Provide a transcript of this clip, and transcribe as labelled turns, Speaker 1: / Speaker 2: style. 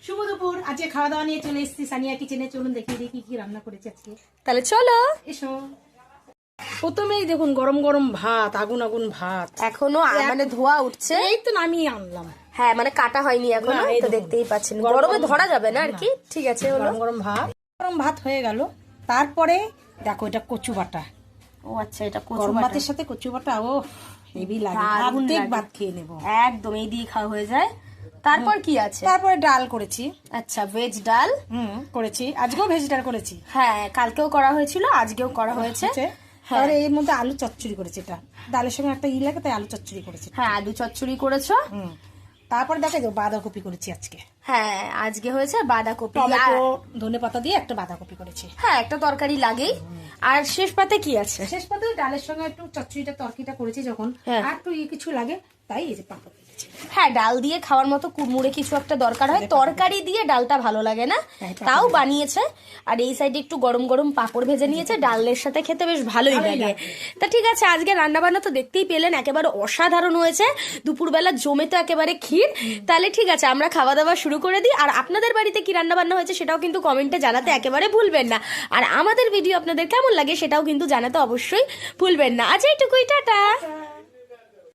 Speaker 1: শুভ দুপুর। আজকে খাওয়া দাওয়া নিয়ে চলে এসেছি সানিয়া কিচেনে। চলুন দেখিয়ে দিই কি কি রান্না করেছি আজকে।
Speaker 2: তাহলে চলো।
Speaker 1: এসো। প্রথমেই দেখুন গরম গরম ভাত, আগুন আগুন ভাত,
Speaker 2: এখনো মানে ধোয়া উঠছে।
Speaker 1: এই তো নামিয়ে আনলাম।
Speaker 2: হ্যাঁ মানে কাটা হয়নি এখনো,
Speaker 1: না, এই
Speaker 2: তো
Speaker 1: দেখুন।
Speaker 2: দেখতেই পাচ্ছেন গরমে ধরা যাবে না আর কি। ঠিক আছে, হলো
Speaker 1: গরম গরম ভাত, গরম ভাত হয়ে গেল। তারপরে দেখো এটা কচু বাটা।
Speaker 2: ও আচ্ছা, এটা
Speaker 1: গরম ভাতের সাথে কচু বাটা ও হেভি লাগে,
Speaker 2: দারুণ
Speaker 1: অর্ধেক
Speaker 2: লাগে।
Speaker 1: ভাত খেয়ে নেবো।
Speaker 2: একদম এই দিয়ে খাওয়া হয়ে যায়। তারপর কি আছে?
Speaker 1: তারপরে ডাল করেছি।
Speaker 2: আচ্ছা, ভেজ ডাল
Speaker 1: করেছি, আজকেও ভেজ ডাল করেছি।
Speaker 2: হ্যাঁ, কালকেও করা হয়েছিল, আজকেও করা হয়েছে।
Speaker 1: তারপরে এর মধ্যে আলু চচ্চড়ি করেছি। এটা ডালের সঙ্গে একটা লাগে, তাই আলু চচ্চড়ি করেছি।
Speaker 2: হ্যাঁ, আলু চচ্চড়ি করেছো।
Speaker 1: তারপরে দেখা যাও বাঁধাকপি করেছি আজকে।
Speaker 2: হ্যাঁ, আজকে হয়েছে বাঁধাকপি,
Speaker 1: টমেটো ধনে পাতা দিয়ে একটা বাঁধাকপি করেছি।
Speaker 2: হ্যাঁ একটা তরকারি লাগেই। আর শেষ পাতে কি আছে?
Speaker 1: শেষ পর্যন্ত ডালের সঙ্গে একটু চচ্চড়িটা তরকারিটা করেছি যখন, আর একটু কিছু লাগে, তাই এই যে পাঁপড় করেছি।
Speaker 2: হ্যাঁ, ডাল দিয়ে খাওয়ার মতো কুড়মুড়ে কিছু একটা দরকার হয়, তরকারি দিয়ে ডালটা ভালো লাগে না, তাও বানিয়েছে। আর এই সাইডে একটু গরম গরম পাঁপড় ভেজে নিয়েছে, ডালের সাথে খেতে বেশ ভালোই লাগে। তা ঠিক আছে, আজকে রান্না বান্না তো দেখতেই পেলেন, একেবারে অসাধারণ হয়েছে। দুপুরবেলা জমে তো একেবারে ক্ষীর। তাহলে ঠিক আছে, আমরা খাওয়া দাওয়া শুরু করে দিই। আর আপনাদের বাড়িতে কি রান্না বান্না হয়েছে সেটাও কিন্তু কমেন্টে জানাতে একেবারে ভুলবেন না। আর আমাদের ভিডিও আপনাদের কেমন লাগে সেটাও কিন্তু জানাতে অবশ্যই ভুলবেন না। আজ এইটুকুই, টাটা।